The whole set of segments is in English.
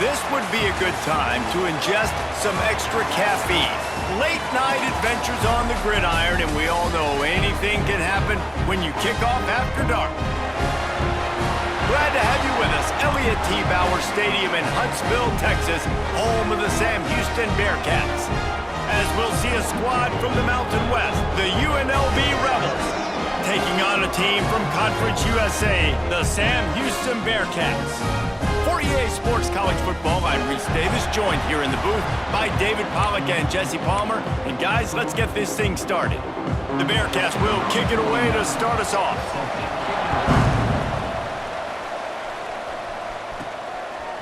This would be a good time to ingest some extra caffeine. Late night adventures on the gridiron, and we all know anything can happen when you kick off after dark. Glad to have you with us. Elliott T. Bauer Stadium in Huntsville, Texas, home of the Sam Houston Bearcats. As we'll see a squad from the Mountain West, the UNLV Rebels, taking on a team from Conference USA, the Sam Houston Bearcats. For EA Sports College Football, I'm Reese Davis, joined here in the booth by David Pollack and Jesse Palmer. And guys, let's get this thing started. The Bearcats will kick it away to start us off.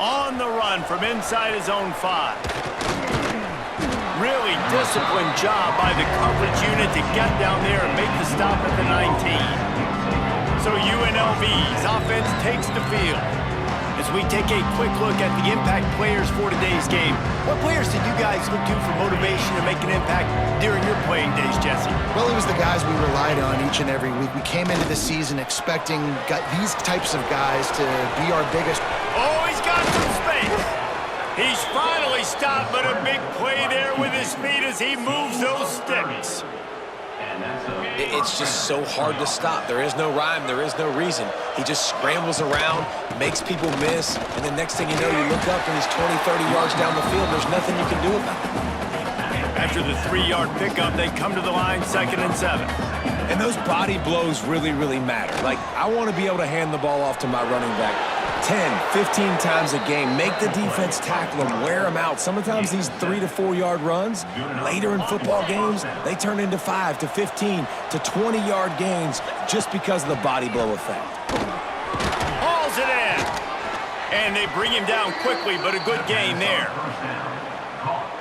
On the run from inside his own 5. Really disciplined job by the coverage unit to get down there and make the stop at the 19. So UNLV's offense takes the field. As we take a quick look at the impact players for today's game, what players did you guys look to for motivation to make an impact during your playing days, Jesse? Well, it was the guys we relied on each and every week. We came into the season expecting these types of guys to be our biggest. Oh, he's got some space. He's finally stopped, but a big play there with his feet as he moves those sticks. It's just so hard to stop. There is no rhyme. There is no reason. He just scrambles around, makes people miss, and the next thing you know, you look up and he's 20, 30 yards down the field. There's nothing you can do about it. After the 3-yard pickup, they come to the line 2nd and 7. And those body blows really, really matter. Like, I want to be able to hand the ball off to my running back 10, 15 times a game. Make the defense tackle them, wear them out. Sometimes these 3 to 4 yard runs, later in football games, they turn into 5 to 15 to 20 yard gains just because of the body blow effect. Hauls it in. And they bring him down quickly, but a good gain there.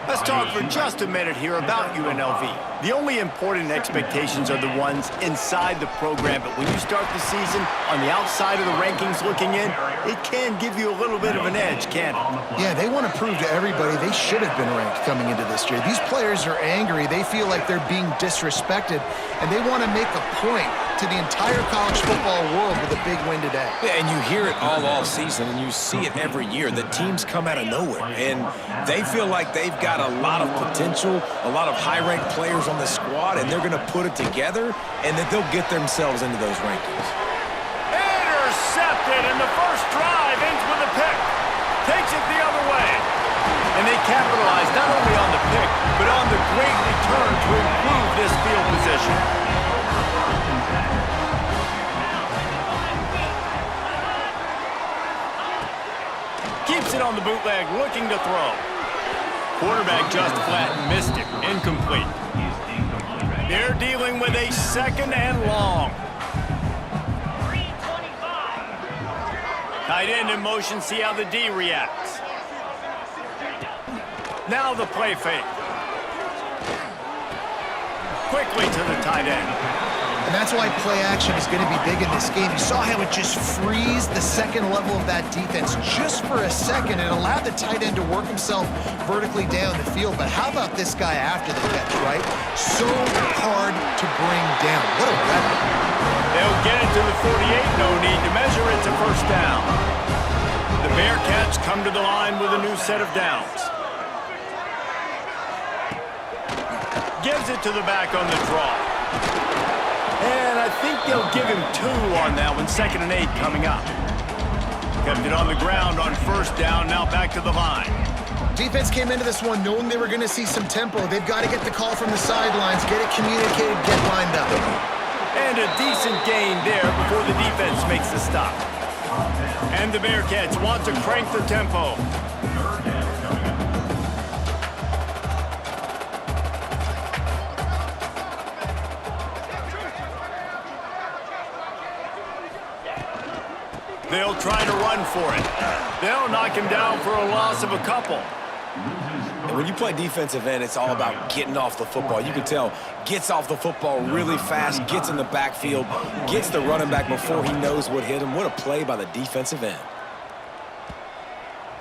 Let's talk for just a minute here about UNLV. The only important expectations are the ones inside the program, but when you start the season on the outside of the rankings looking in, it can give you a little bit of an edge, can't it? Yeah, they want to prove to everybody they should have been ranked coming into this year. These players are angry. They feel like they're being disrespected, and they want to make a point to the entire college football world with a big win today. Yeah, and you hear it all off season, and you see it every year. The teams come out of nowhere, and they feel like they've got a lot of potential, a lot of high-ranked players on the squad, and they're going to put it together, and that they'll get themselves into those rankings. Intercepted, and the first drive ends with a pick. Takes it the other way. And they capitalize not only on the pick, but on the great return to improve this field position. Keeps it on the bootleg, looking to throw. Quarterback just flat and missed it. Incomplete. They're dealing with a 2nd and long. Tight end in motion, see how the D reacts. Now the play fake. Quickly to the tight end. And that's why play action is going to be big in this game. You saw how it just frees the second level of that defense just for a second. It allowed the tight end to work himself vertically down the field. But how about this guy after the catch, right? So hard to bring down. What a weapon. They'll get it to the 48. No need to measure. It's a first down. The Bearcats come to the line with a new set of downs. Gives it to the back on the draw. And I think they'll give him 2 on that one. 2nd and 8 coming up. Kept it on the ground on first down. Now back to the line. Defense came into this one knowing they were going to see some tempo. They've got to get the call from the sidelines, get it communicated, get lined up. And a decent gain there before the defense makes the stop. And the Bearcats want to crank the tempo. They'll try to run for it. They'll knock him down for a loss of a couple. And when you play defensive end, it's all about getting off the football. You can tell, gets off the football really fast, gets in the backfield, gets the running back before he knows what hit him. What a play by the defensive end.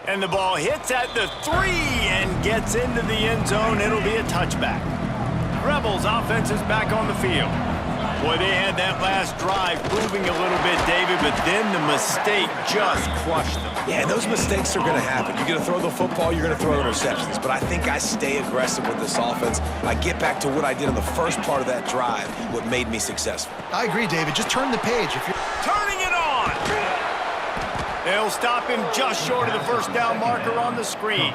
And the ball hits at the 3 and gets into the end zone. It'll be a touchback. Rebels offense is back on the field. Boy, they had that last drive moving a little bit, David, but then the mistake just crushed them. Yeah, those mistakes are going to happen. You're going to throw the football, you're going to throw interceptions. But I think I stay aggressive with this offense. I get back to what I did in the first part of that drive, what made me successful. I agree, David. Just turn the page. If you're Turning it on! They'll stop him just short of the first down marker on the screen.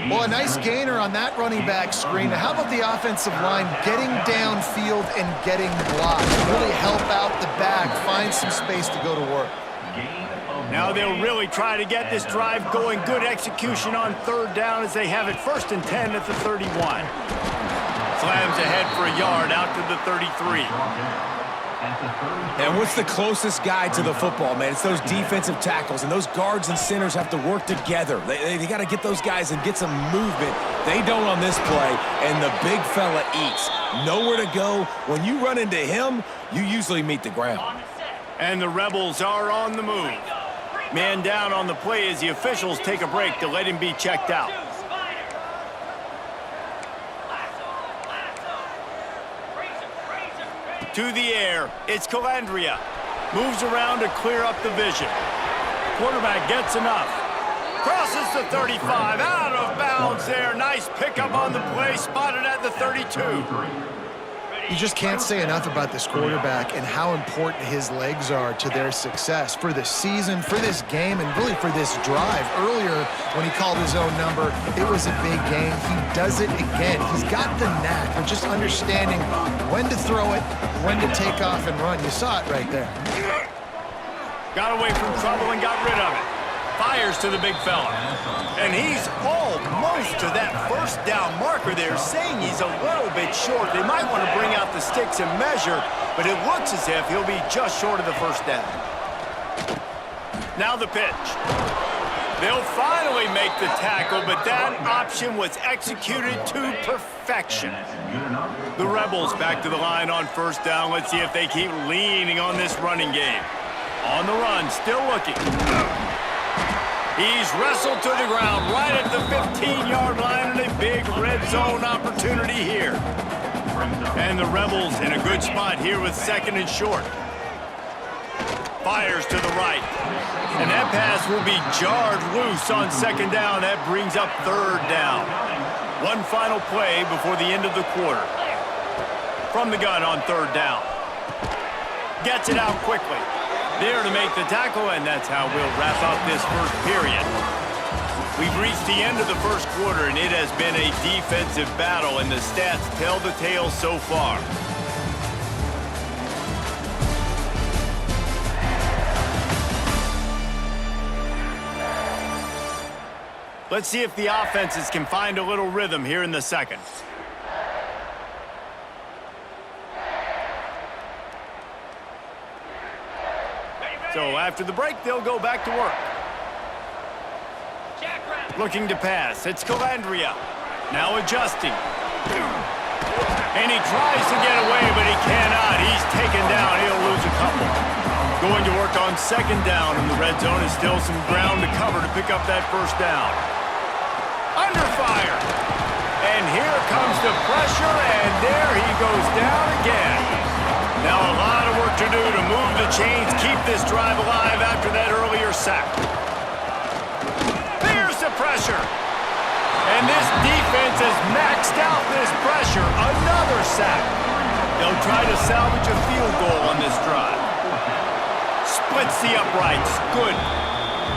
Well, a nice gainer on that running back screen. How about the offensive line getting downfield and getting blocked? Really help out the back, find some space to go to work. Now they'll really try to get this drive going. Good execution on third down as they have it 1st and 10 at the 31. Slams ahead for a yard out to the 33. And what's the closest guy to the football, man? It's those defensive tackles, and those guards and centers have to work together. They got to get those guys and get some movement. They don't on this play, and the big fella eats. Nowhere to go. When you run into him, you usually meet the ground. And the Rebels are on the move. Man down on the play as the officials take a break to let him be checked out. To the air, it's Calandria. Moves around to clear up the vision. Quarterback gets enough. Crosses the 35, out of bounds there. Nice pickup on the play, spotted at the 32. You just can't say enough about this quarterback and how important his legs are to their success for the season, for this game, and really for this drive. Earlier, when he called his own number, it was a big game. He does it again. He's got the knack of just understanding when to throw it, when to take off and run. You saw it right there. Got away from trouble and got rid of it. Fires to the big fella. And he's almost to that first down marker there, saying he's a little bit short. They might want to bring out the sticks and measure, but it looks as if he'll be just short of the first down. Now the pitch. They'll finally make the tackle, but that option was executed to perfection. The Rebels back to the line on first down. Let's see if they keep leaning on this running game. On the run, still looking. He's wrestled to the ground right at the 15-yard line, and a big red zone opportunity here. And the Rebels in a good spot here with 2nd and short. Fires to the right. And that pass will be jarred loose on 2nd down. That brings up 3rd down. One final play before the end of the quarter. From the gun on 3rd down. Gets it out quickly. There to make the tackle, and that's how we'll wrap up this first period. We've reached the end of the first quarter, and it has been a defensive battle, and the stats tell the tale so far. Let's see if the offenses can find a little rhythm here in the second. So after the break, they'll go back to work. Looking to pass. It's Calandria. Now adjusting. And he tries to get away, but he cannot. He's taken down. He'll lose a couple. Going to work on 2nd down, and the red zone is still some ground to cover to pick up that first down. Under fire. And here comes the pressure, and there he goes down again. Now a lot of work to do to move the chains, keep this drive alive after that earlier sack. There's the pressure. And this defense has maxed out this pressure. Another sack. They'll try to salvage a field goal on this drive. Splits the uprights. Good.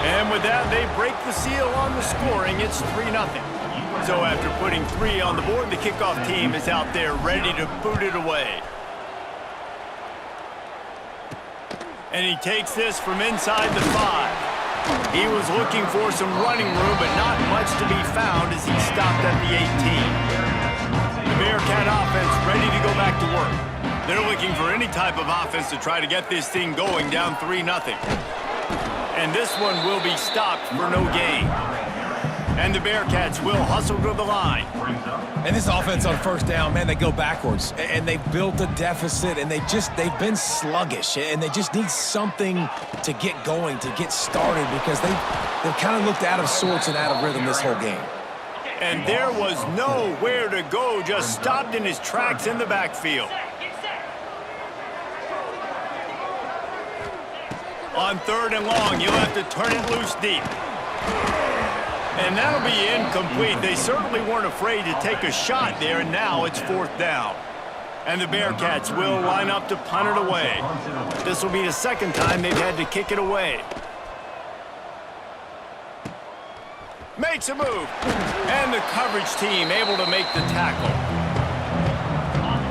And with that, they break the seal on the scoring. It's 3-0. So after putting 3 on the board, the kickoff team is out there ready to boot it away. And he takes this from inside the 5. He was looking for some running room, but not much to be found as he stopped at the 18. The Bearcat offense ready to go back to work. They're looking for any type of offense to try to get this thing going down 3-0. And this one will be stopped for no gain. And the Bearcats will hustle to the line. And this offense on first down, man, they go backwards. And they've built a deficit, and they've been sluggish. And they just need something to get going, to get started, because they've kind of looked out of sorts and out of rhythm this whole game. And there was nowhere to go, just stopped in his tracks in the backfield. On 3rd and long, you'll have to turn it loose deep. And that'll be incomplete. They certainly weren't afraid to take a shot there, and now it's 4th down. And the Bearcats will line up to punt it away. This will be the 2nd time they've had to kick it away. Makes a move. And the coverage team able to make the tackle.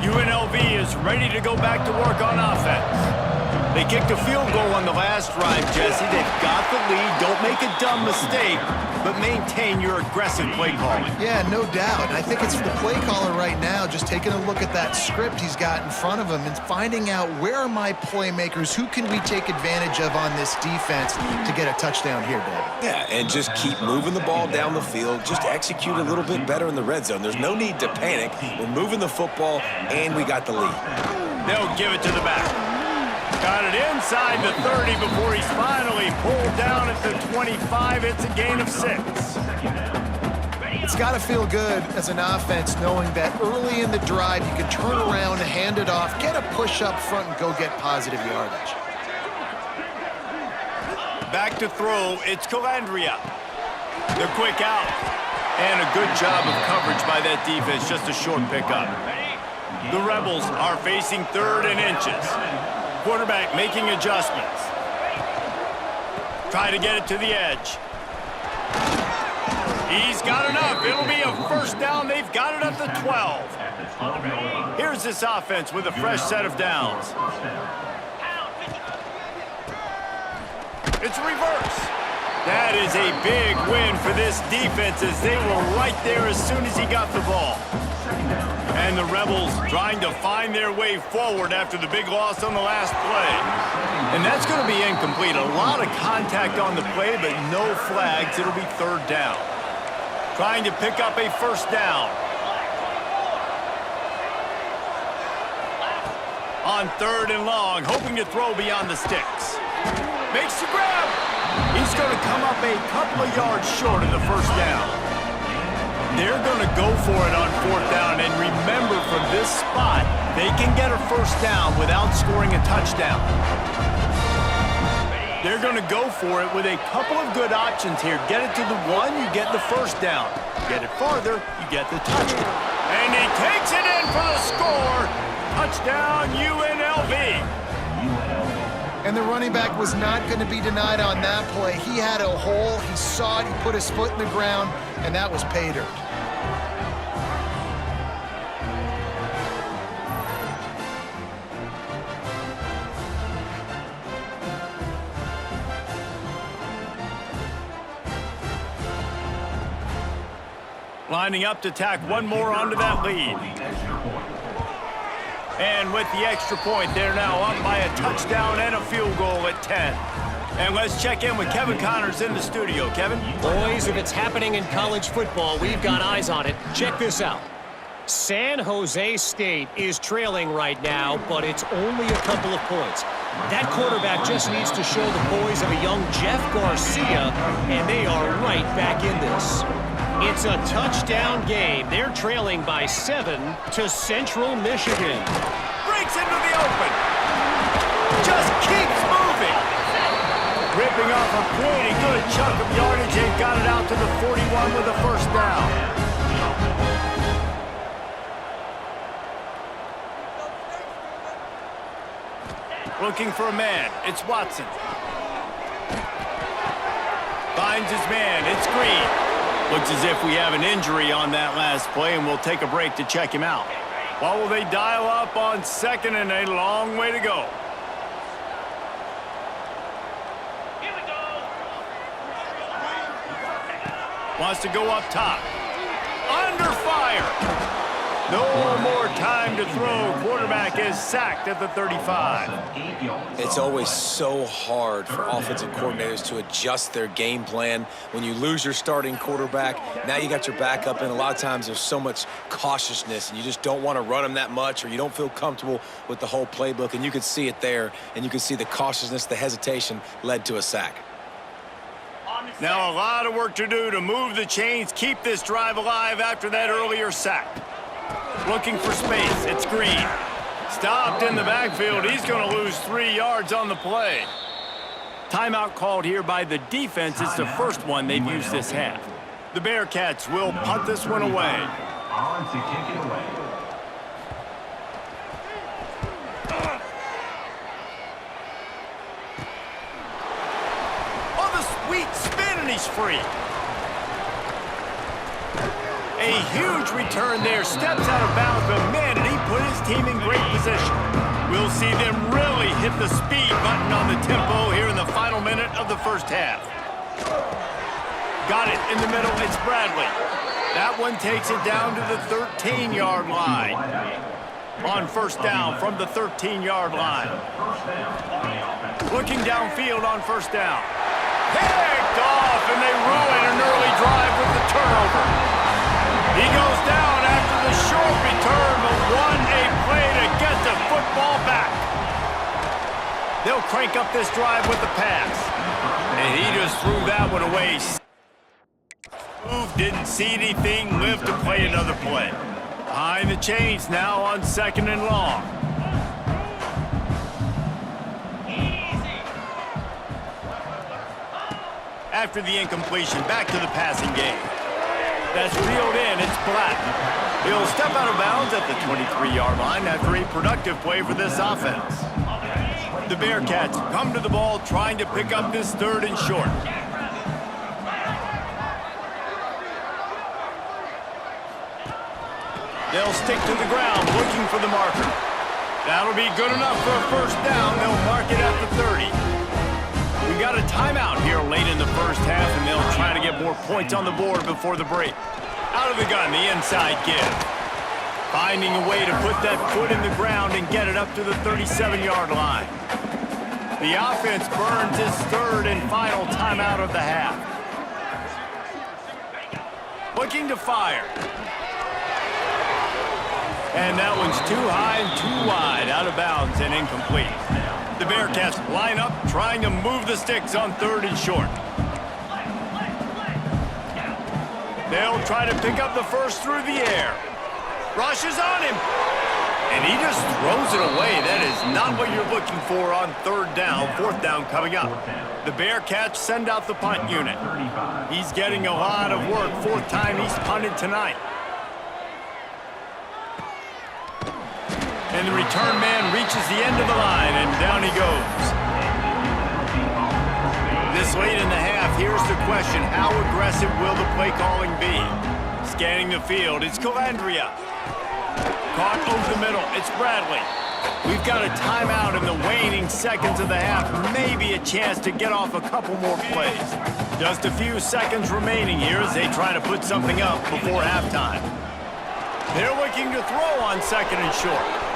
UNLV is ready to go back to work on offense. They kicked a field goal on the last drive, Jesse. They've got the lead. Don't make a dumb mistake, but maintain your aggressive play calling. Yeah, no doubt. And I think it's the play caller right now just taking a look at that script he's got in front of him and finding out where are my playmakers, who can we take advantage of on this defense to get a touchdown here, David. Yeah, and just keep moving the ball down the field. Just execute a little bit better in the red zone. There's no need to panic. We're moving the football, and we got the lead. They'll give it to the back. Got it inside the 30 before he's finally pulled down at the 25. It's a gain of 6. It's got to feel good as an offense knowing that early in the drive you can turn around, hand it off, get a push up front, and go get positive yardage. Back to throw, it's Calandria. The quick out. And a good job of coverage by that defense, just a short pickup. The Rebels are facing 3rd and inches. Quarterback making adjustments. Try to get it to the edge. He's got enough. It'll be a 1st down. They've got it at the 12. Here's this offense with a fresh set of downs. It's reverse. That is a big win for this defense as they were right there as soon as he got the ball. And the Rebels trying to find their way forward after the big loss on the last play. And that's going to be incomplete. A lot of contact on the play, but no flags. It'll be 3rd down. Trying to pick up a 1st down. On 3rd and long, hoping to throw beyond the sticks. Makes the grab. He's going to come up a couple of yards short of the 1st down. They're going to go for it on 4th down, and remember, from this spot, they can get a 1st down without scoring a touchdown. They're going to go for it with a couple of good options here. Get it to the 1, you get the 1st down. Get it farther, you get the touchdown. And he takes it in for the score. Touchdown, UNLV. And the running back was not going to be denied on that play. He had a hole, he saw it, he put his foot in the ground, and that was pay dirt. Lining up to tack one more onto that lead. And with the extra point, they're now up by a touchdown and a field goal at 10. And let's check in with Kevin Connors in the studio. Kevin? Boys, if it's happening in college football, we've got eyes on it. Check this out. San Jose State is trailing right now, but it's only a couple of points. That quarterback just needs to show the boys of a young Jeff Garcia, and they are right back in this. It's a touchdown game. They're trailing by 7 to Central Michigan. Breaks into the open. Just keeps moving. Ripping off a pretty good chunk of yardage. They've got it out to the 41 with a 1st down. Looking for a man. It's Watson. Finds his man. It's Green. Looks as if we have an injury on that last play, and we'll take a break to check him out. What will they dial up on 2nd and a long way to go? Here we go. Wants to go up top. Under fire. No more time to throw. Quarterback is sacked at the 35. It's always so hard for offensive coordinators to adjust their game plan. When you lose your starting quarterback, now you got your backup, and a lot of times there's so much cautiousness, and you just don't want to run them that much, or you don't feel comfortable with the whole playbook, and you can see it there, and you can see the cautiousness, the hesitation led to a sack. Now a lot of work to do to move the chains, keep this drive alive after that earlier sack. Looking for space. It's Green. Stopped in the backfield. He's going to lose 3 yards on the play. Timeout called here by the defense. It's the first one they've used this half. The Bearcats will punt this one away. On to kick it away. Oh, the sweet spin, and he's free. A huge return there. Steps out of bounds, but man, did he put his team in great position. We'll see them really hit the speed button on the tempo here in the final minute of the first half. Got it in the middle. It's Bradley. That one takes it down to the 13-yard line. On first down from the 13-yard line. Looking downfield on first down. Picked off, and they ruin an early drive with the turnover. He goes down after the short return, but won a play to get the football back. They'll crank up this drive with the pass. And he just threw that one away. Didn't see anything, lived to play another play. Behind the chains now on 2nd and long. After the incompletion, back to the passing game. That's reeled in, it's Black. He'll step out of bounds at the 23-yard line after a productive play for this offense. The Bearcats come to the ball trying to pick up this 3rd and short. They'll stick to the ground looking for the marker. That'll be good enough for a first down. They'll mark it at the 30. We got a timeout here late in the first half, and they'll try to get more points on the board before the break. Out of the gun, the inside give. Finding a way to put that foot in the ground and get it up to the 37-yard line. The offense burns its 3rd and final timeout of the half. Looking to fire. And that one's too high and too wide, out of bounds and incomplete. The Bearcats line up, trying to move the sticks on 3rd and short. They'll try to pick up the first through the air. Rushes on him. And he just throws it away. That is not what you're looking for on 3rd down. 4th down coming up. The Bearcats send out the punt unit. He's getting a lot of work. 4th time he's punted tonight. And the return man reaches the end of the line, and down he goes. This late in the half, here's the question. How aggressive will the play calling be? Scanning the field, it's Calandria. Caught over the middle, it's Bradley. We've got a timeout in the waning seconds of the half. Maybe a chance to get off a couple more plays. Just a few seconds remaining here as they try to put something up before halftime. They're looking to throw on 2nd and short.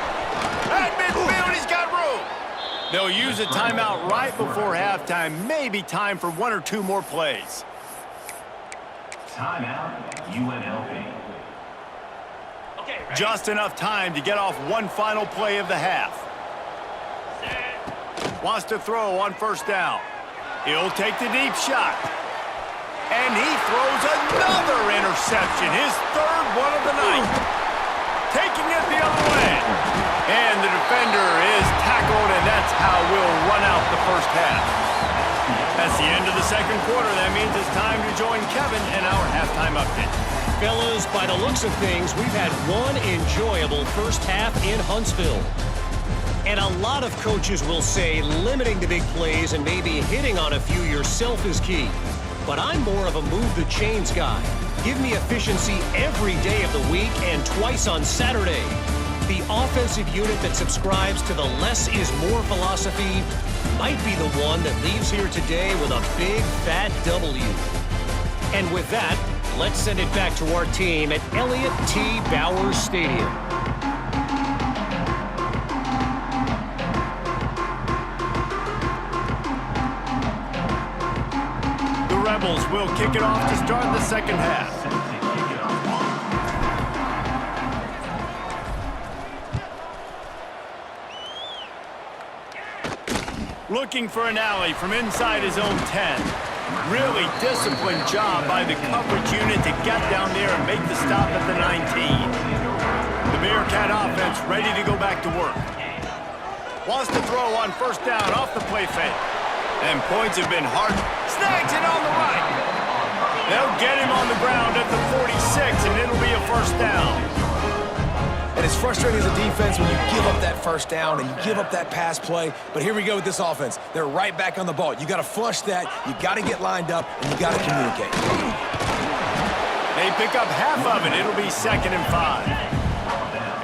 At midfield, he's got room. They'll use a timeout right before halftime. Maybe time for 1 or 2 more plays. Timeout, UNLV. Just enough time to get off one final play of the half. Wants to throw on first down. He'll take the deep shot. And he throws another interception, his 3rd one of the night. Taking it the other way. And the defender is tackled, and that's how we'll run out the first half. That's the end of the 2nd quarter. That means it's time to join Kevin in our halftime update. Fellas, by the looks of things, we've had one enjoyable first half in Huntsville. And a lot of coaches will say limiting the big plays and maybe hitting on a few yourself is key. But I'm more of a move the chains guy. Give me efficiency every day of the week and twice on Saturday. The offensive unit that subscribes to the less is more philosophy might be the one that leaves here today with a big fat W. And with that, let's send it back to our team at Elliott T. Bowers Stadium. The Rebels will kick it off to start the second half. Looking for an alley from inside his own 10. Really disciplined job by the coverage unit to get down there and make the stop at the 19. The Bearcat offense ready to go back to work. Wants to throw on first down off the play fake. And points have been hard. Snags it on the right. They'll get him on the ground at the 46, and it'll be a first down. And it's frustrating as a defense when you give up that first down and you give up that pass play. But here we go with this offense. They're right back on the ball. You got to flush that. You got to get lined up, and you got to communicate. They pick up half of it. It'll be 2nd and 5.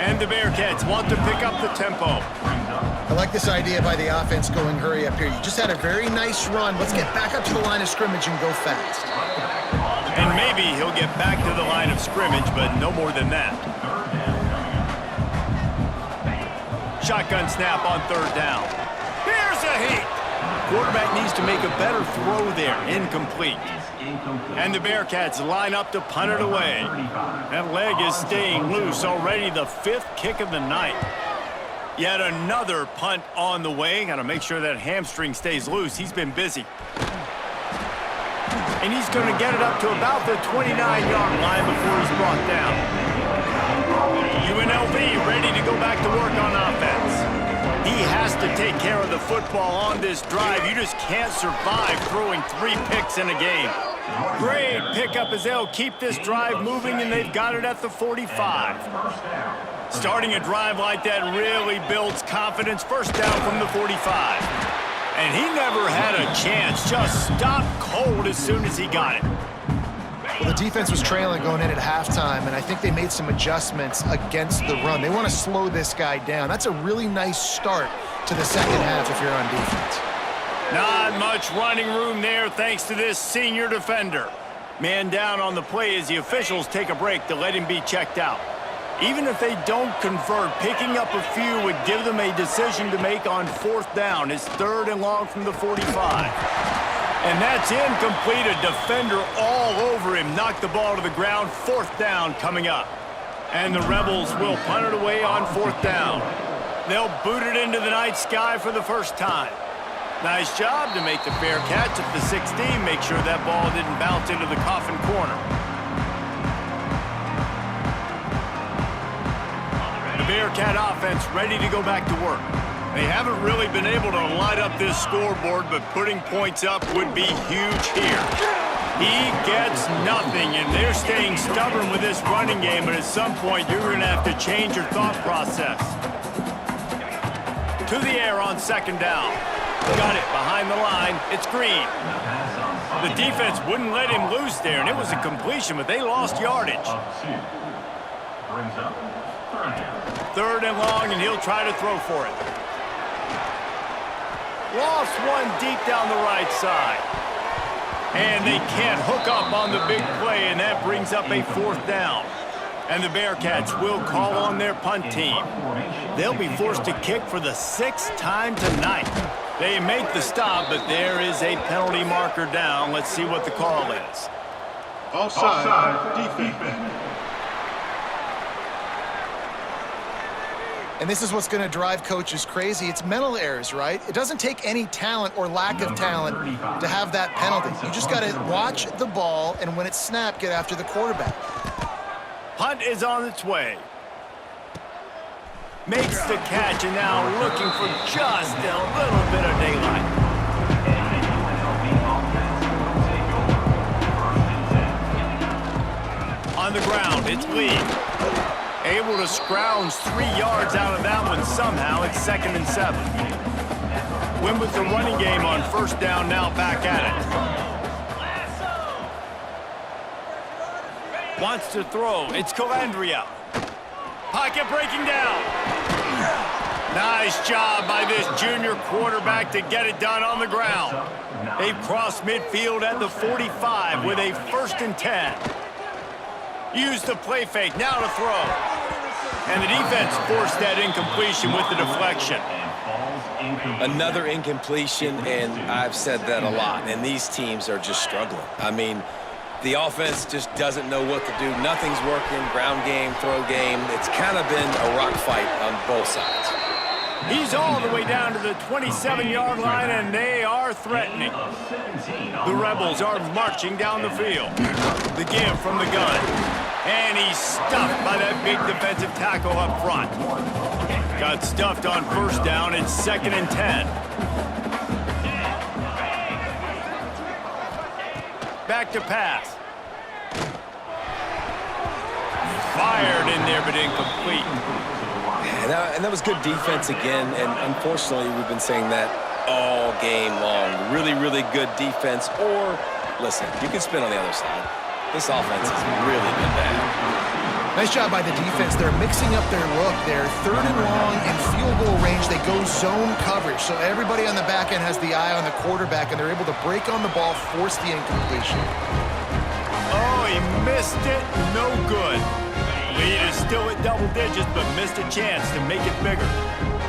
And the Bearcats want to pick up the tempo. I like this idea by the offense going hurry up here. You just had a very nice run. Let's get back up to the line of scrimmage and go fast. And maybe he'll get back to the line of scrimmage, but no more than that. Shotgun snap on 3rd down. Here's a heat. Quarterback needs to make a better throw there. Incomplete. And the Bearcats line up to punt it away. That leg is staying loose. Already the 5th kick of the night. Yet another punt on the way. Got to make sure that hamstring stays loose. He's been busy. And he's going to get it up to about the 29-yard line before he's brought down. UNLV ready to go back to work on offense. He has to take care of the football on this drive. You just can't survive throwing 3 picks in a game. Great pickup as they'll keep this drive moving, and they've got it at the 45. Starting a drive like that really builds confidence. First down from the 45. And he never had a chance. Just stopped cold as soon as he got it. Well, the defense was trailing going in at halftime, and I think they made some adjustments against the run. They want to slow this guy down. That's a really nice start to the second half if you're on defense. Not much running room there thanks to this senior defender. Man down on the play as the officials take a break to let him be checked out. Even if they don't convert, picking up a few would give them a decision to make on 4th down. It's 3rd and long from the 45. And that's incomplete. A defender all over him. Knocked the ball to the ground. 4th down coming up. And the Rebels will punt it away on 4th down. They'll boot it into the night sky for the first time. Nice job to make the Bearcats at the 16. Make sure that ball didn't bounce into the coffin corner. The Bearcat offense ready to go back to work. They haven't really been able to light up this scoreboard, but putting points up would be huge here. He gets nothing, and they're staying stubborn with this running game, but at some point you're going to have to change your thought process. To the air on 2nd down. Got it behind the line. It's Green. The defense wouldn't let him loose there, and it was a completion, but they lost yardage. 3rd and long, and he'll try to throw for it. Lost one deep down the right side. And they can't hook up on the big play, and that brings up a 4th down. And the Bearcats will call on their punt team. They'll be forced to kick for the 6th time tonight. They make the stop, but there is a penalty marker down. Let's see what the call is. Offside, defense. And this is what's going to drive coaches crazy. It's mental errors, right? It doesn't take any talent or lack of talent to have that penalty. You just got to watch the ball, and when it's snapped, get after the quarterback. Punt is on its way. Makes the catch, and now looking for just a little bit of daylight. On the ground, it's Lee. Able to scrounge 3 yards out of that one somehow. It's 2nd and 7. Win with the running game on 1st down, now back at it. Wants to throw. It's Calandria. Pocket breaking down. Nice job by this junior quarterback to get it done on the ground. They've crossed midfield at the 45 with a 1st and 10. Use the play fake, now to throw. And the defense forced that incompletion with the deflection. Another incompletion, and I've said that a lot, and these teams are just struggling. I mean, the offense just doesn't know what to do. Nothing's working, ground game, throw game. It's kind of been a rock fight on both sides. He's all the way down to the 27-yard line, and they are threatening. The Rebels are marching down the field. The give from the gun. And he's stuffed by that big defensive tackle up front. Got stuffed on 1st down. It's 2nd and 10. back to pass. Fired in there, but incomplete. And that was good defense again, and unfortunately, we've been saying that all game long. Really, really good defense, or, listen, you can spin on the other side. This offense has really been bad. Nice job by the defense. They're mixing up their look. They're 3rd and long in field goal range. They go zone coverage, so everybody on the back end has the eye on the quarterback, and they're able to break on the ball, force the incompletion. Oh, he missed it. No good. Lead is still at double digits, but missed a chance to make it bigger.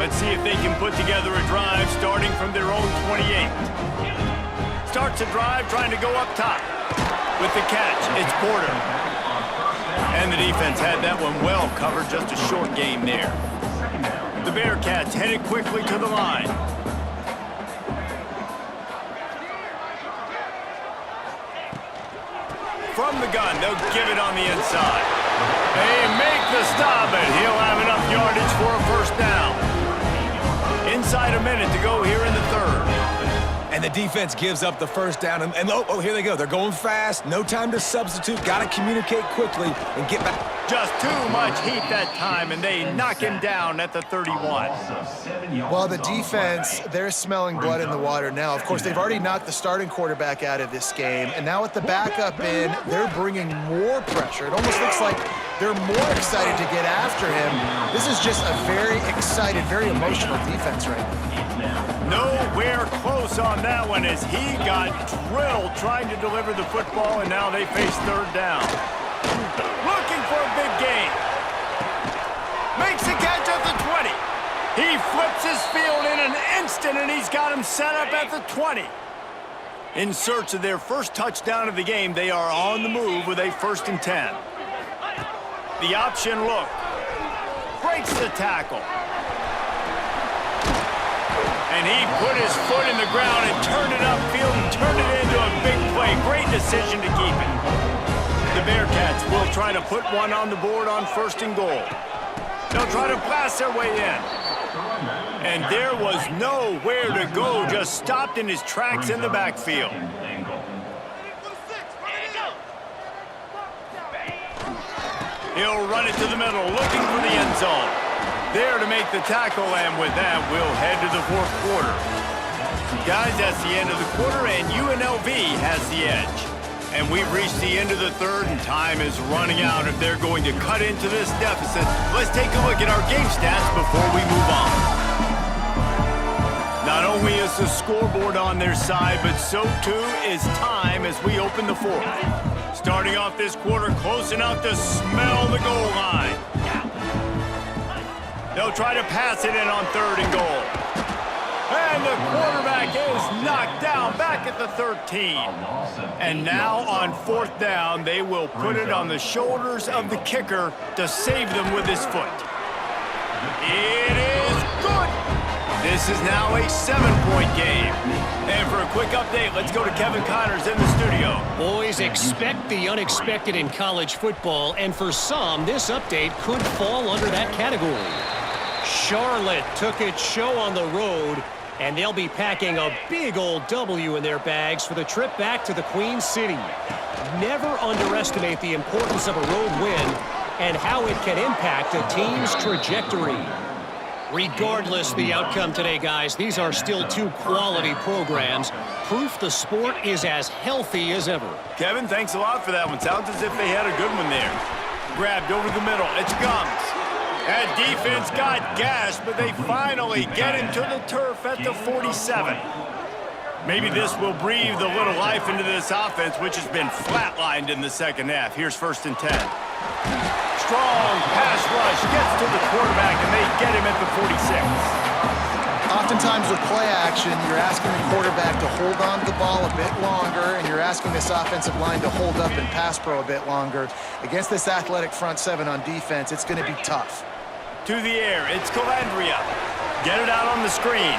Let's see if they can put together a drive starting from their own 28. Starts a drive trying to go up top. With the catch, it's Porter. And the defense had that one well covered, just a short game there. The Bearcats headed quickly to the line. From the gun, they'll give it on the inside. They make the stop, and he'll have enough yardage for a first down. Inside a minute to go here in the third. And the defense gives up the first down, and oh, here they go. They're going fast. No time to substitute. Got to communicate quickly and get back. Just too much heat that time, and they knock him down at the 31. Well, the defense, they're smelling blood in the water now. Of course, they've already knocked the starting quarterback out of this game, and now with the backup in, they're bringing more pressure. It almost looks like they're more excited to get after him. This is just a very excited, very emotional defense right now. Nowhere close on that one as he got drilled trying to deliver the football, and now they face third down. Looking for a big gain. Makes the catch at the 20. He flips his field in an instant, and he's got him set up at the 20. In search of their first touchdown of the game, they are on the move with a 1st and 10. The option look. Breaks the tackle. And he put his foot in the ground and turned it upfield and turned it into a big play. Great decision to keep it. The Bearcats will try to put one on the board on 1st and goal. They'll try to blast their way in. And there was nowhere to go, just stopped in his tracks in the backfield. He'll run it to the middle, looking for the end zone. There to make the tackle, and with that, we'll head to the 4th quarter. Guys, that's the end of the quarter, and UNLV has the edge. And we've reached the end of the third, and time is running out if they're going to cut into this deficit. Let's take a look at our game stats before we move on. Not only is the scoreboard on their side, but so too is time as we open the 4th. Starting off this quarter close enough to smell the goal line. They'll try to pass it in on 3rd and goal. And the quarterback is knocked down back at the 13. And now on 4th down, they will put it on the shoulders of the kicker to save them with his foot. It is good. This is now a 7-point game. And for a quick update, let's go to Kevin Connors in the studio. Boys, expect the unexpected in college football, and for some, this update could fall under that category. Charlotte took its show on the road, and they'll be packing a big old W in their bags for the trip back to the Queen City. Never underestimate the importance of a road win and how it can impact a team's trajectory. Regardless the outcome today, guys, these are still 2 quality programs. Proof the sport is as healthy as ever. Kevin, thanks a lot for that one. Sounds as if they had a good one there. Grabbed over the middle. It's Gums. That defense got gashed, but they finally get him to the turf at the 47. Maybe this will breathe a little life into this offense, which has been flatlined in the second half. Here's 1st and 10. Strong pass rush gets to the quarterback, and they get him at the 46. Oftentimes with play action, you're asking the quarterback to hold on to the ball a bit longer, and you're asking this offensive line to hold up and pass pro a bit longer. Against this athletic front 7 on defense, it's going to be tough. To the air, it's Calandria. Get it out on the screen.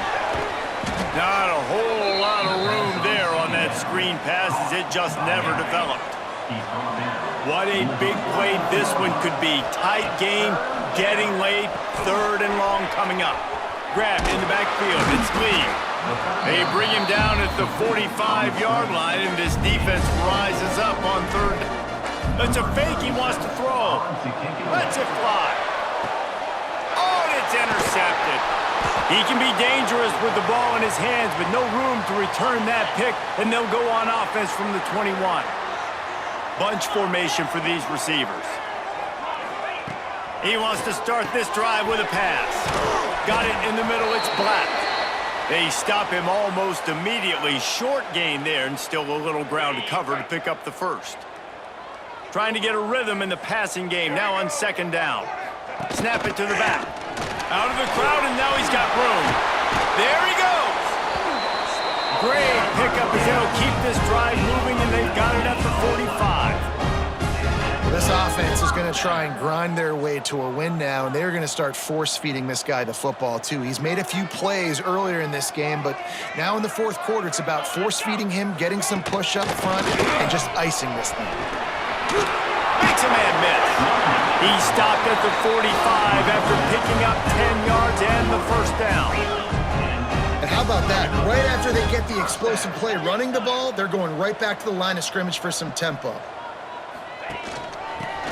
Not a whole lot of room there on that screen pass as it just never developed. What a big play this one could be. Tight game, getting late, 3rd and long coming up. Grabbed in the backfield. It's Lee. They bring him down at the 45-yard line, and this defense rises up on third. It's a fake he wants to throw. Lets it fly. Oh, and it's intercepted. He can be dangerous with the ball in his hands, but no room to return that pick, and they'll go on offense from the 21. Bunch formation for these receivers. He wants to start this drive with a pass. Got it in the middle, it's Black. They stop him almost immediately. Short gain there, and still a little ground to cover to pick up the first. Trying to get a rhythm in the passing game, now on second down. Snap it to the back. Out of the crowd, and now he's got room. There he goes! Great pickup as they'll keep this drive moving, and they've got it at the 45. This offense is going to try and grind their way to a win now, and they're going to start force-feeding this guy the football, too. He's made a few plays earlier in this game, but now in the fourth quarter, it's about force-feeding him, getting some push up front, and just icing this thing. Makes a man miss. He stopped at the 45 after picking up 10 yards and the first down. And how about that? Right after they get the explosive play running the ball, they're going right back to the line of scrimmage for some tempo.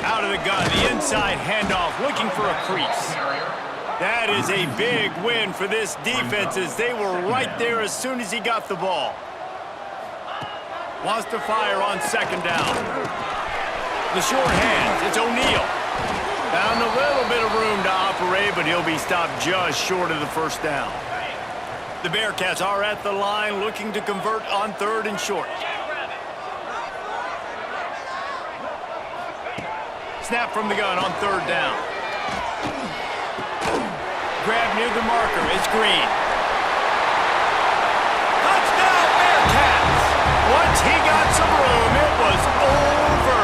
Out of the gun, the inside handoff, looking for a crease. That is a big win for this defense as they were right there as soon as he got the ball. Wants to fire on second down. The short hands, it's O'Neal. Found a little bit of room to operate, but he'll be stopped just short of the first down. The Bearcats are at the line looking to convert on third and short. Snap from the gun on third down. Grab near the marker, it's Green. Touchdown Bearcats! Once he got some room, it was over.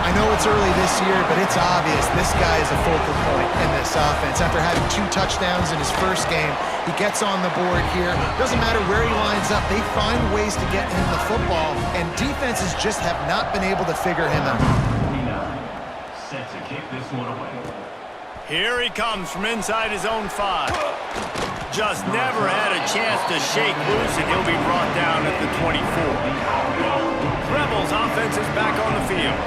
I know it's early this year, but it's obvious this guy is a focal point in this offense. After having 2 touchdowns in his first game, he gets on the board here. Doesn't matter where he lines up, they find ways to get him the football, and defenses just have not been able to figure him out. Set to kick this one away. Here he comes from inside his own 5. Just never had a chance to shake loose, and he'll be brought down at the 24. Rebels offense is back on the field.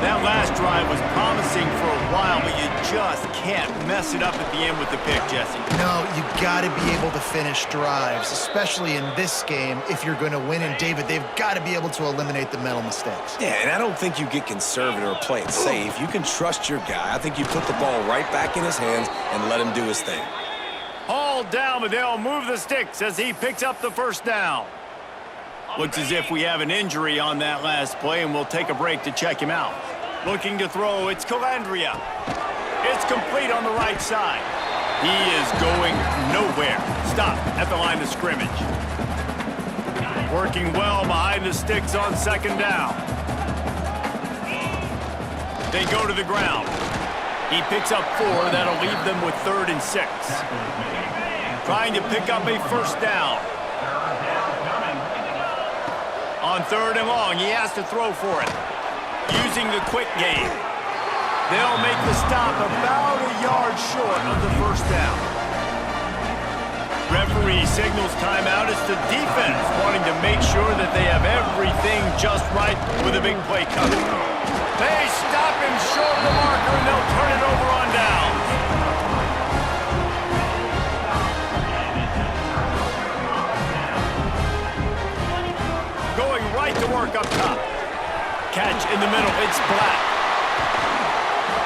That last drive was promising for a while, but you just can't mess it up at the end with the pick, Jesse. No, you got to be able to finish drives, especially in this game if you're going to win. And David, they've got to be able to eliminate the mental mistakes. Yeah, and I don't think you get conservative or play it safe. You can trust your guy. I think you put the ball right back in his hands and let him do his thing. Hauled down, but they'll move the sticks as he picks up the first down. Looks as if we have an injury on that last play, and we'll take a break to check him out. Looking to throw, it's Calandria. It's complete on the right side. He is going nowhere. Stop at the line of scrimmage. Working well behind the sticks on second down. They go to the ground. He picks up 4. That'll leave them with 3rd and 6. Trying to pick up a first down. On 3rd and long, he has to throw for it. Using the quick game. They'll make the stop about a yard short of the first down. Referee signals timeout. It's the defense wanting to make sure that they have everything just right with a big play coming. They stop him short of the marker, and they'll turn it over on down. Going right to work up top. Catch in the middle, it's Black.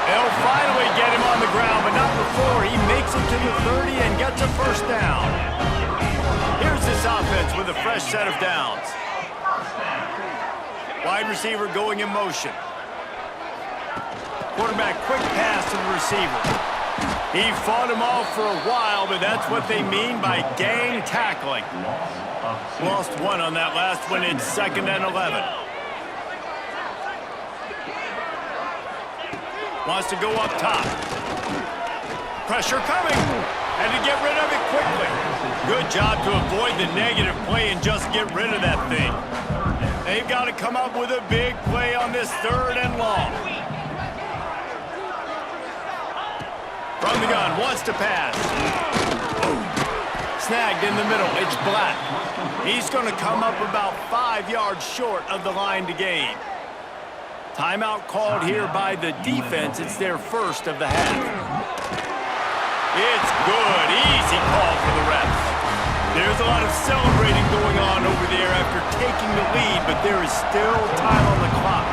They'll finally get him on the ground, but not before he makes it to the 30 and gets a first down. Here's this offense with a fresh set of downs. Wide receiver going in motion. Quarterback quick pass to the receiver. He fought him off for a while, but that's what they mean by gang tackling. Lost 1 on that last one. It's 2nd and 11. Wants to go up top. Pressure coming. Had to get rid of it quickly. Good job to avoid the negative play and just get rid of that thing. They've got to come up with a big play on this 3rd and long. From the gun, wants to pass. Snagged in the middle, it's Black. He's going to come up about 5 yards short of the line to gain. Timeout called here by the defense. It's their first of the half. It's good. Easy call for the refs. There's a lot of celebrating going on over there after taking the lead, but there is still time on the clock.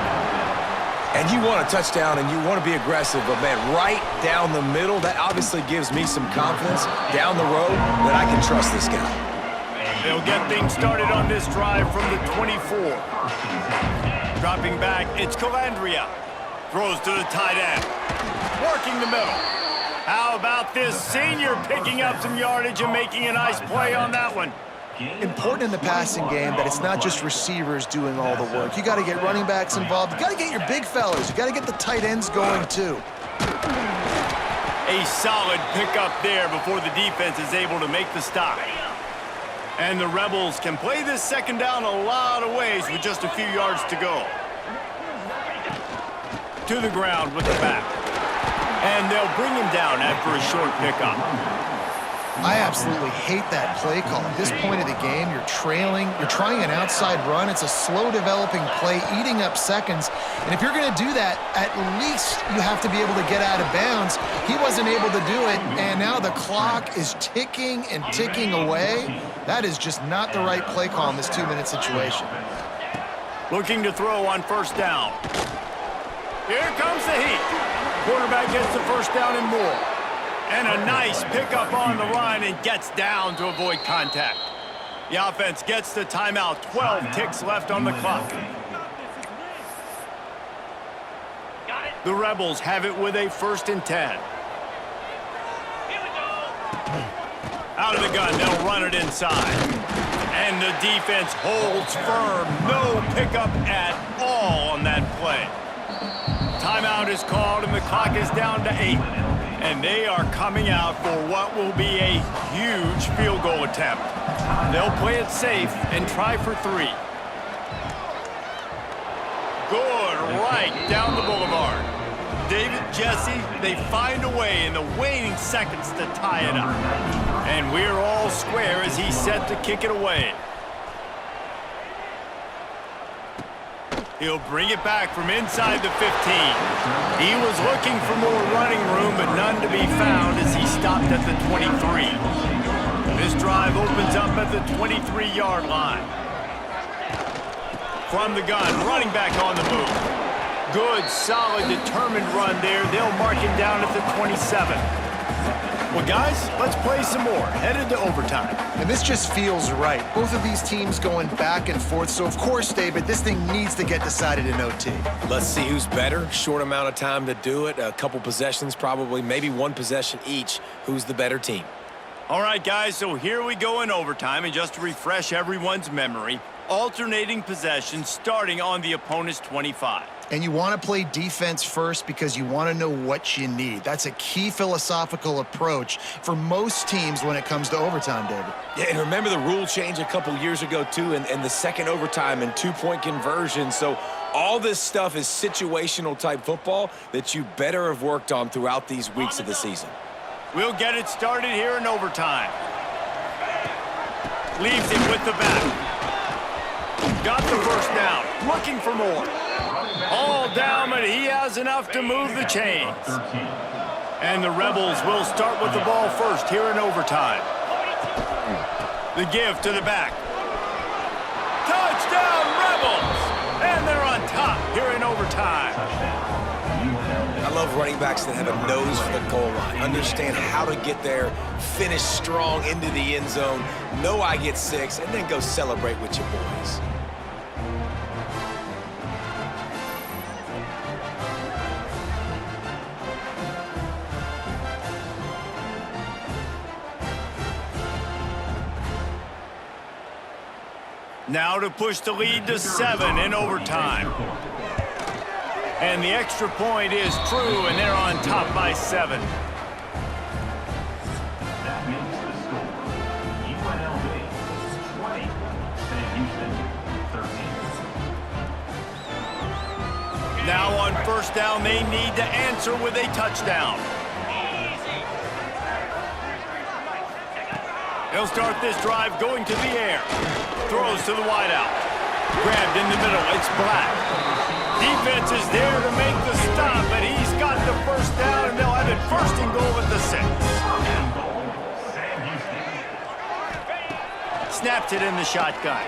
And you want a touchdown and you want to be aggressive, but man, right down the middle, that obviously gives me some confidence down the road that I can trust this guy. They'll get things started on this drive from the 24. Dropping back, it's Calandria. Throws to the tight end. Working the middle. How about this senior picking up some yardage and making a nice play on that one? Important in the passing game that it's not just receivers doing all the work. You got to get running backs involved. You got to get your big fellas. You got to get the tight ends going too. A solid pickup there before the defense is able to make the stop. And the Rebels can play this second down a lot of ways with just a few yards to go. To the ground with the back. And they'll bring him down after a short pickup. I absolutely hate that play call. At this point of the game, you're trailing, you're trying an outside run. It's a slow developing play, eating up seconds. And if you're going to do that, at least you have to be able to get out of bounds. He wasn't able to do it, and now the clock is ticking and ticking away. That is just not the right play call in this 2-minute situation. Looking to throw on first down. Here comes the heat. Quarterback gets the first down and more. And a nice pickup on the line and gets down to avoid contact. The offense gets the timeout. 12 ticks left on the clock. The Rebels have it with a 1st and 10. Out of the gun, they'll run it inside. And the defense holds firm. No pickup at all on that play. Timeout is called and the clock is down to 8. And they are coming out for what will be a huge field goal attempt. They'll play it safe and try for 3. Good, right down the boulevard. David Jesse, they find a way in the waning seconds to tie it up. And we're all square as he's set to kick it away. He'll bring it back from inside the 15. He was looking for more running room, but none to be found as he stopped at the 23. This drive opens up at the 23-yard line. From the gun, running back on the move. Good, solid, determined run there. They'll mark him down at the 27. Well, guys, let's play some more. Headed to overtime. And this just feels right. Both of these teams going back and forth. So, of course, David, this thing needs to get decided in OT. Let's see who's better. Short amount of time to do it. A couple possessions, probably, maybe one possession each. Who's the better team? All right, guys, so here we go in overtime. And just to refresh everyone's memory, alternating possessions starting on the opponent's 25. And you want to play defense first because you want to know what you need. That's a key philosophical approach for most teams when it comes to overtime, David. Yeah, and remember the rule change a couple years ago, too, and the second overtime and 2-point conversion. So all this stuff is situational type football that you better have worked on throughout these weeks of the season. We'll get it started here in overtime. Leaves it with the back. Got the first down. Looking for more. All down, but he has enough to move the chains. And the Rebels will start with the ball first here in overtime. The give to the back. Touchdown, Rebels! And they're on top here in overtime. I love running backs that have a nose for the goal line. Understand how to get there, finish strong into the end zone, know I get 6, and then go celebrate with your boys. Now to push the lead to 7 in overtime. And the extra point is true, and they're on top by 7. That makes the score UNLV 20, Sam Houston 13. Now on first down, they need to answer with a touchdown. He'll start this drive going to the air. Throws to the wideout. Grabbed in the middle. It's Black. Defense is there to make the stop, but he's got the first down, and they'll have it first and goal at the 6. Snaps it in the shotgun.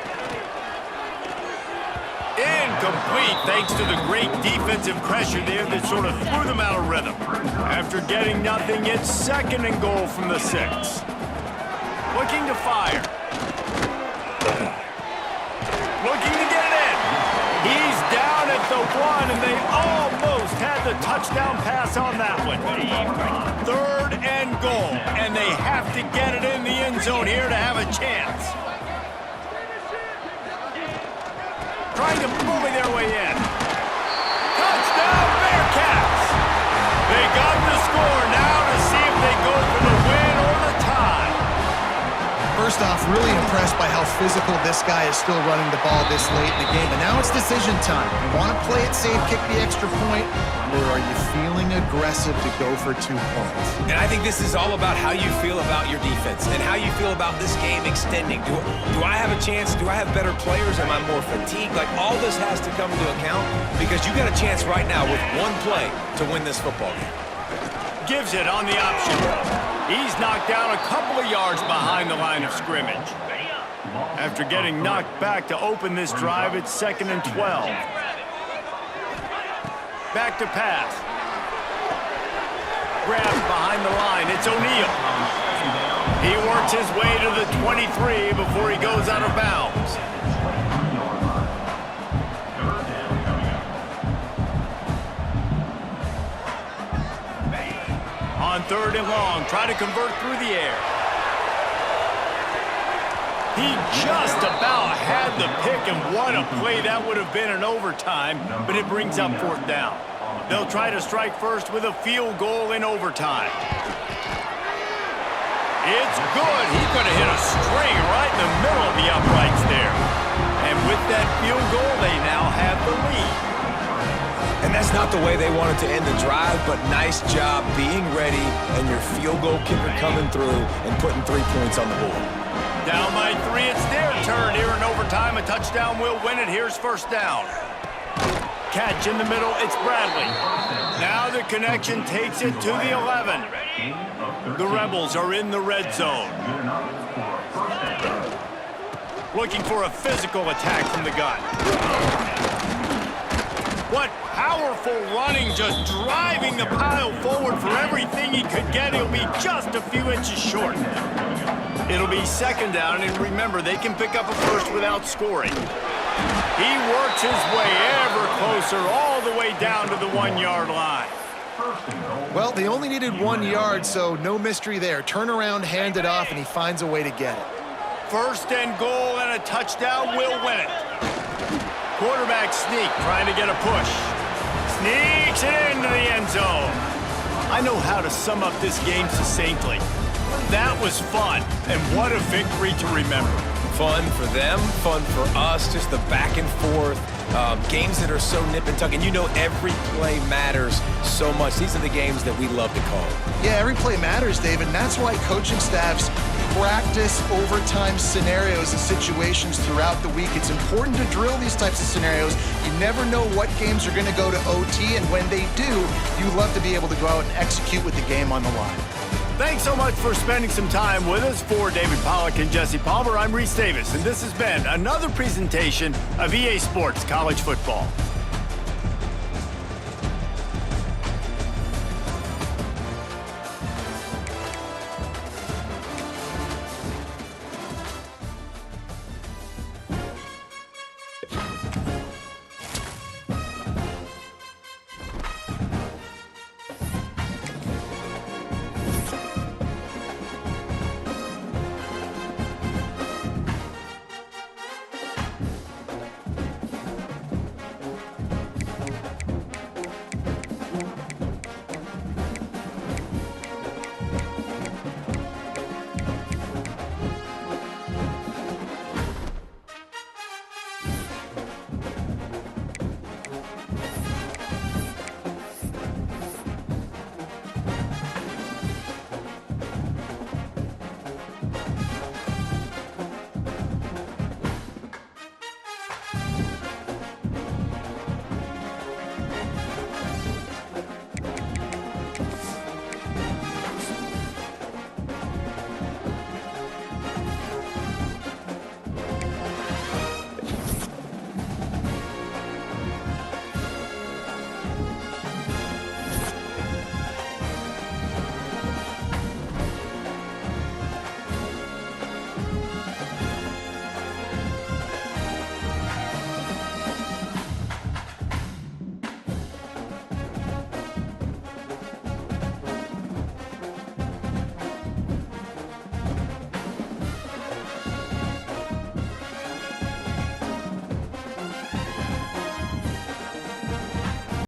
Incomplete thanks to the great defensive pressure there that sort of threw them out of rhythm. After getting nothing, it's second and goal from the 6. Looking to fire. Looking to get it in. He's down at the 1, and they almost had the touchdown pass on that one. Third and goal, and they have to get it in the end zone here to have a chance. Trying to bully their way in. Touchdown, Bearcats! They got the score now to see if they go for the win or the tie. First off, really impressed by how physical this guy is still running the ball this late in the game. And now it's decision time. You want to play it safe, kick the extra point, or are you feeling aggressive to go for 2 points? And I think this is all about how you feel about your defense and how you feel about this game extending. Do I have a chance? Do I have better players? Am I more fatigued? Like, all this has to come into account because you got a chance right now with one play to win this football game. Gives it on the option. He's knocked down a couple of yards behind the line of scrimmage. After getting knocked back to open this drive, it's 2nd and 12. Back to pass. Grabbed behind the line. It's O'Neal. He works his way to the 23 before he goes out of bounds. On 3rd and long, try to convert through the air. He just about had the pick, and what a play that would have been in overtime, but it brings up 4th down. They'll try to strike first with a field goal in overtime. It's good. He's going to hit a string right in the middle of the uprights there. And with that field goal, they now have the lead. And that's not the way they wanted to end the drive, but nice job being ready and your field goal kicker coming through and putting 3 points on the board. Down by 3, it's their turn here in overtime. A touchdown will win it. Here's 1st down. Catch in the middle, it's Bradley. Now the connection takes it to the 11. The Rebels are in the red zone. Looking for a physical attack from the gun. What powerful running, just driving the pile forward for everything he could get. He'll be just a few inches short. It'll be 2nd down, and remember, they can pick up a first without scoring. He works his way ever closer, all the way down to the 1-yard line. Well, they only needed 1 yard, so no mystery there. Turn around, hand it off, and he finds a way to get it. 1st and goal, and a touchdown will win it. Quarterback sneak, trying to get a push. Sneaks it into the end zone. I know how to sum up this game succinctly. That was fun, and what a victory to remember. Fun for them, fun for us, just the back and forth. Games that are so nip and tuck, and you know every play matters so much. These are the games that we love to call. Yeah, every play matters, David, and that's why coaching staffs practice overtime scenarios and situations throughout the week. It's important to drill these types of scenarios. You never know what games are going to go to OT, and when they do, you love to be able to go out and execute with the game on the line. Thanks so much for spending some time with us. For David Pollack and Jesse Palmer, I'm Reese Davis, and this has been another presentation of EA Sports College Football.